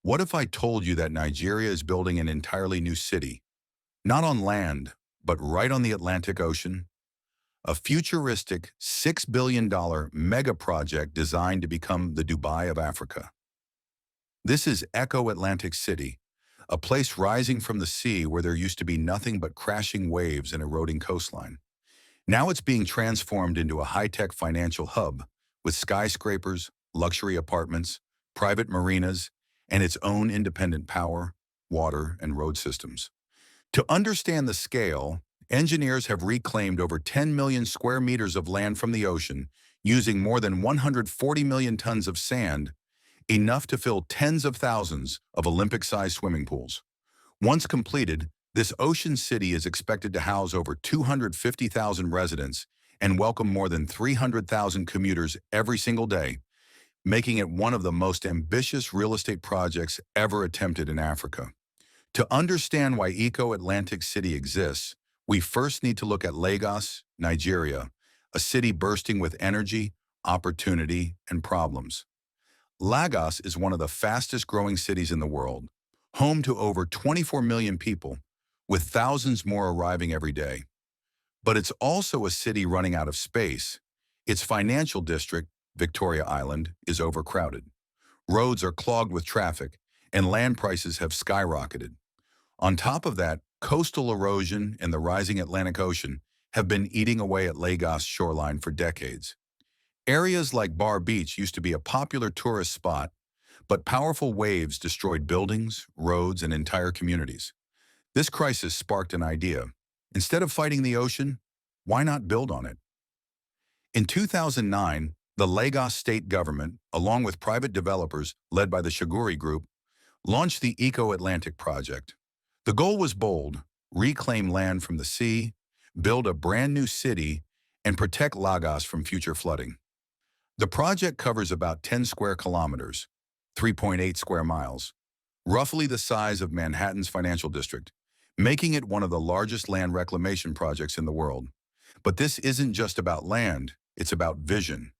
What if I told you that Nigeria is building an entirely new city? Not on land, but right on the Atlantic Ocean? A futuristic $6 billion mega project designed to become the Dubai of Africa. This is Eko Atlantic City, a place rising from the sea where there used to be nothing but crashing waves and eroding coastline. Now it's being transformed into a high-tech financial hub with skyscrapers, luxury apartments, private marinas, and its own independent power, water, and road systems. To understand the scale, engineers have reclaimed over 10 million square meters of land from the ocean using more than 140 million tons of sand, enough to fill tens of thousands of Olympic-sized swimming pools. Once completed, this ocean city is expected to house over 250,000 residents and welcome more than 300,000 commuters every single day, making it one of the most ambitious real estate projects ever attempted in Africa. To understand why Eko Atlantic City exists, we first need to look at Lagos, Nigeria, a city bursting with energy, opportunity, and problems. Lagos is one of the fastest growing cities in the world, home to over 24 million people, with thousands more arriving every day. But it's also a city running out of space. Its financial district, Victoria Island, is overcrowded. Roads are clogged with traffic, and land prices have skyrocketed. On top of that, coastal erosion and the rising Atlantic Ocean have been eating away at Lagos' shoreline for decades. Areas like Bar Beach used to be a popular tourist spot, but powerful waves destroyed buildings, roads, and entire communities. This crisis sparked an idea. Instead of fighting the ocean, why not build on it? In 2009, the Lagos state government, along with private developers led by the Shaguri Group, launched the Eko Atlantic project. The goal was bold: reclaim land from the sea, build a brand new city, and protect Lagos from future flooding. The project covers about 10 square kilometers, 3.8 square miles, roughly the size of Manhattan's financial district, making it one of the largest land reclamation projects in the world. But this isn't just about land, it's about vision.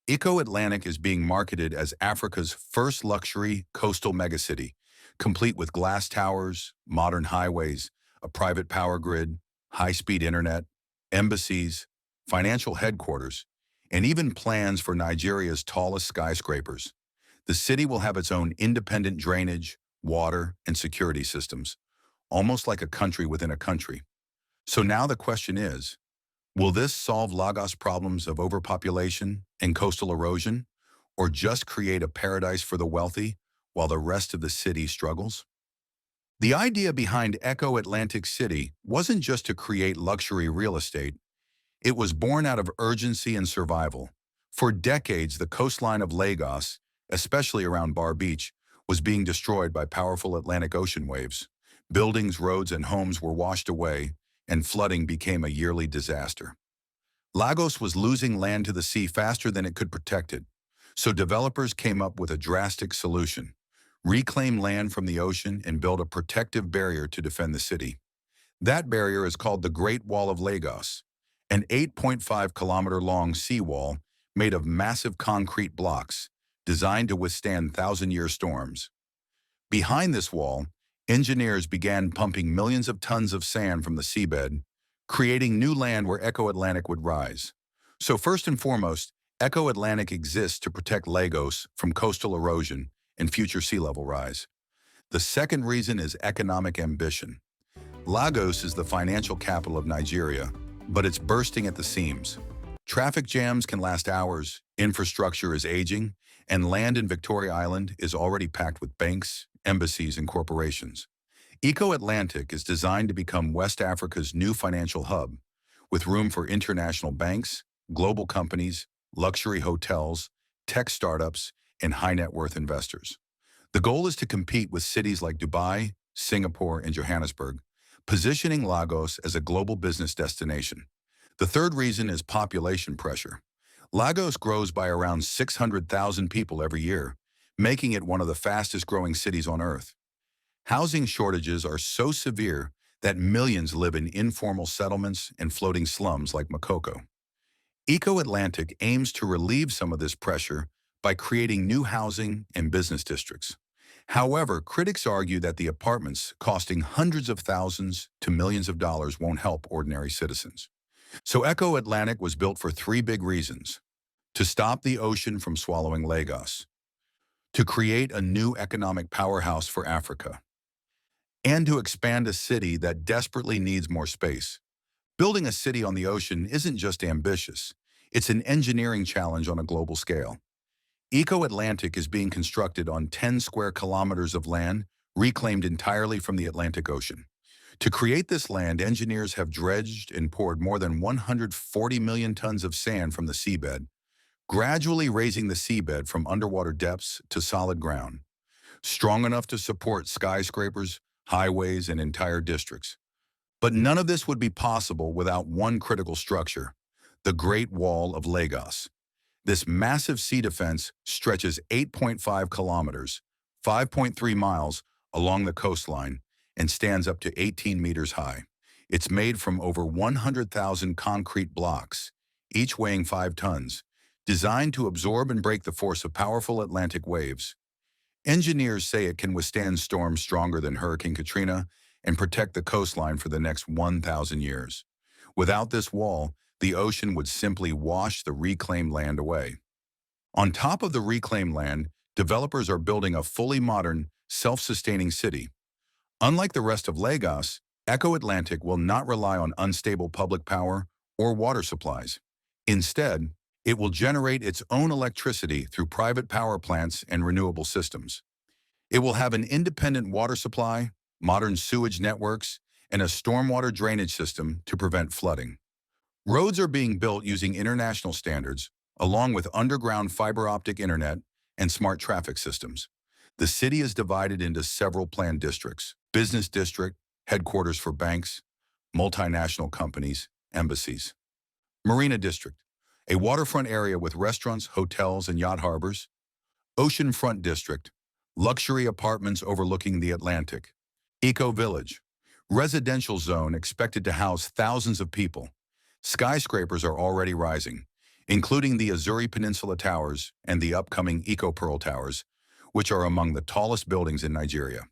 Eko Atlantic is being marketed as Africa's first luxury coastal megacity, complete with glass towers, modern highways, a private power grid, high-speed internet, embassies, financial headquarters, and even plans for Nigeria's tallest skyscrapers. The city will have its own independent drainage, water, and security systems, almost like a country within a country. So now the question is, will this solve Lagos' problems of overpopulation and coastal erosion, or just create a paradise for the wealthy while the rest of the city struggles? The idea behind Eko Atlantic City wasn't just to create luxury real estate. It was born out of urgency and survival. For decades, the coastline of Lagos, especially around Bar Beach, was being destroyed by powerful Atlantic Ocean waves. Buildings, roads, and homes were washed away, and flooding became a yearly disaster. Lagos was losing land to the sea faster than it could protect it, so developers came up with a drastic solution: reclaim land from the ocean and build a protective barrier to defend the city. That barrier is called the Great Wall of Lagos, an 8.5-kilometer-long seawall made of massive concrete blocks designed to withstand thousand-year storms. Behind this wall, engineers began pumping millions of tons of sand from the seabed, creating new land where Eko Atlantic would rise. So first and foremost, Eko Atlantic exists to protect Lagos from coastal erosion and future sea level rise. The second reason is economic ambition. Lagos is the financial capital of Nigeria, but it's bursting at the seams. Traffic jams can last hours, infrastructure is aging, and land in Victoria Island is already packed with banks, embassies, and corporations. Eko Atlantic is designed to become West Africa's new financial hub, with room for international banks, global companies, luxury hotels, tech startups, and high-net-worth investors. The goal is to compete with cities like Dubai, Singapore, and Johannesburg, positioning Lagos as a global business destination. The third reason is population pressure. Lagos grows by around 600,000 people every year, making it one of the fastest growing cities on Earth. Housing shortages are so severe that millions live in informal settlements and floating slums like Makoko. Eko Atlantic aims to relieve some of this pressure by creating new housing and business districts. However, critics argue that the apartments costing hundreds of thousands to millions of dollars won't help ordinary citizens. So Eko Atlantic was built for three big reasons: to stop the ocean from swallowing Lagos, to create a new economic powerhouse for Africa, and to expand a city that desperately needs more space. Building a city on the ocean isn't just ambitious, it's an engineering challenge on a global scale. Eko Atlantic is being constructed on 10 square kilometers of land reclaimed entirely from the Atlantic Ocean. To create this land, engineers have dredged and poured more than 140 million tons of sand from the seabed, gradually raising the seabed from underwater depths to solid ground, strong enough to support skyscrapers, highways, and entire districts. But none of this would be possible without one critical structure: the Great Wall of Lagos. This massive sea defense stretches 8.5 kilometers, 5.3 miles, along the coastline and stands up to 18 meters high. It's made from over 100,000 concrete blocks, each weighing 5 tons, designed to absorb and break the force of powerful Atlantic waves. Engineers say it can withstand storms stronger than Hurricane Katrina and protect the coastline for the next 1,000 years. Without this wall, the ocean would simply wash the reclaimed land away. On top of the reclaimed land, developers are building a fully modern, self-sustaining city. Unlike the rest of Lagos, Eko Atlantic will not rely on unstable public power or water supplies. Instead, it will generate its own electricity through private power plants and renewable systems. It will have an independent water supply, modern sewage networks, and a stormwater drainage system to prevent flooding. Roads are being built using international standards, along with underground fiber optic internet and smart traffic systems. The city is divided into several planned districts: business district, headquarters for banks, multinational companies, embassies; marina district, a waterfront area with restaurants, hotels, and yacht harbors; oceanfront district, luxury apartments overlooking the Atlantic; eco village, residential zone expected to house thousands of people. Skyscrapers are already rising, including the Azuri Peninsula Towers and the upcoming Eco Pearl Towers, which are among the tallest buildings in Nigeria.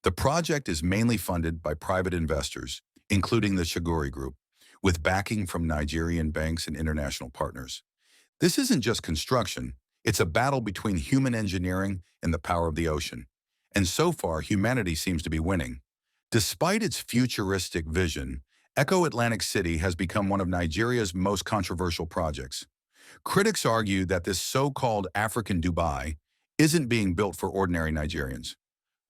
The project is mainly funded by private investors, including the Shiguri Group, with backing from Nigerian banks and international partners. This isn't just construction, it's a battle between human engineering and the power of the ocean. And so far, humanity seems to be winning. Despite its futuristic vision, Eko Atlantic City has become one of Nigeria's most controversial projects. Critics argue that this so-called African Dubai isn't being built for ordinary Nigerians,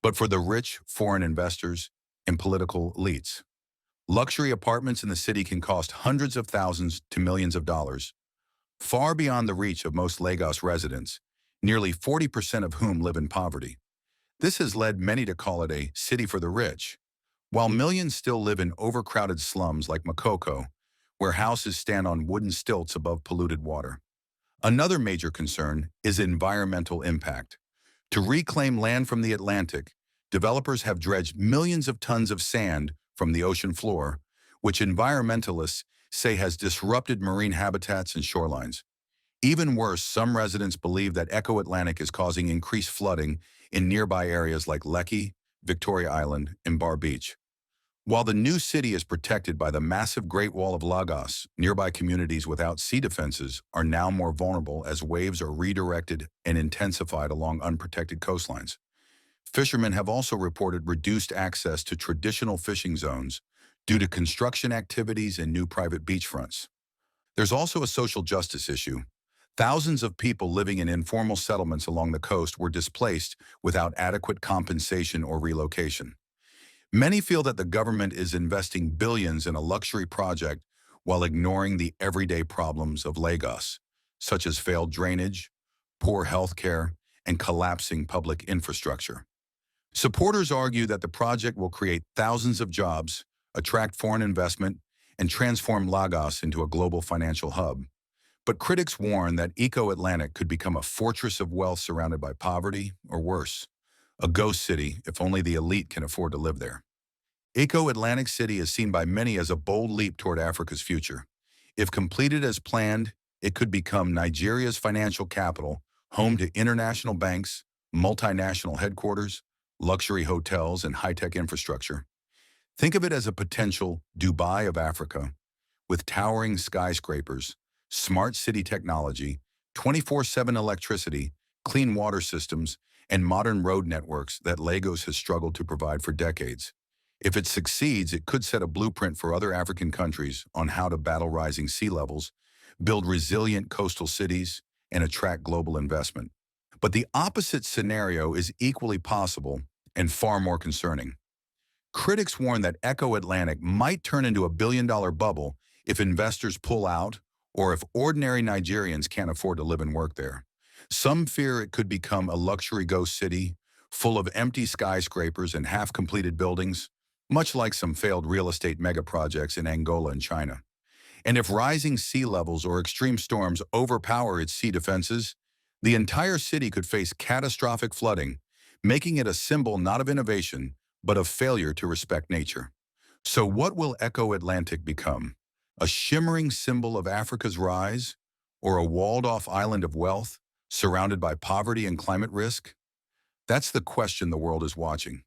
but for the rich foreign investors and political elites. Luxury apartments in the city can cost hundreds of thousands to millions of dollars, far beyond the reach of most Lagos residents, nearly 40% of whom live in poverty. This has led many to call it a city for the rich, while millions still live in overcrowded slums like Makoko, where houses stand on wooden stilts above polluted water. Another major concern is environmental impact. To reclaim land from the Atlantic, developers have dredged millions of tons of sand from the ocean floor, which environmentalists say has disrupted marine habitats and shorelines. Even worse, some residents believe that Eko Atlantic is causing increased flooding in nearby areas like Lekki, Victoria Island, and Bar Beach. While the new city is protected by the massive Great Wall of Lagos, nearby communities without sea defenses are now more vulnerable as waves are redirected and intensified along unprotected coastlines. Fishermen have also reported reduced access to traditional fishing zones due to construction activities and new private beachfronts. There's also a social justice issue. Thousands of people living in informal settlements along the coast were displaced without adequate compensation or relocation. Many feel that the government is investing billions in a luxury project while ignoring the everyday problems of Lagos, such as failed drainage, poor health care, and collapsing public infrastructure. Supporters argue that the project will create thousands of jobs, attract foreign investment, and transform Lagos into a global financial hub. But critics warn that Eko Atlantic could become a fortress of wealth surrounded by poverty, or worse, a ghost city if only the elite can afford to live there. Eko Atlantic City is seen by many as a bold leap toward Africa's future. If completed as planned, it could become Nigeria's financial capital, home to international banks, multinational headquarters, luxury hotels, and high-tech infrastructure. Think of it as a potential Dubai of Africa, with towering skyscrapers, smart city technology, 24/7 electricity, clean water systems, and modern road networks that Lagos has struggled to provide for decades. If it succeeds, it could set a blueprint for other African countries on how to battle rising sea levels, build resilient coastal cities, and attract global investment. But the opposite scenario is equally possible and far more concerning. Critics warn that Eko Atlantic might turn into a billion-dollar bubble if investors pull out or if ordinary Nigerians can't afford to live and work there. Some fear it could become a luxury ghost city, full of empty skyscrapers and half-completed buildings, much like some failed real estate megaprojects in Angola and China. And if rising sea levels or extreme storms overpower its sea defenses, the entire city could face catastrophic flooding, making it a symbol not of innovation, but of failure to respect nature. So what will Eko Atlantic become? A shimmering symbol of Africa's rise, or a walled-off island of wealth, surrounded by poverty and climate risk? That's the question the world is watching.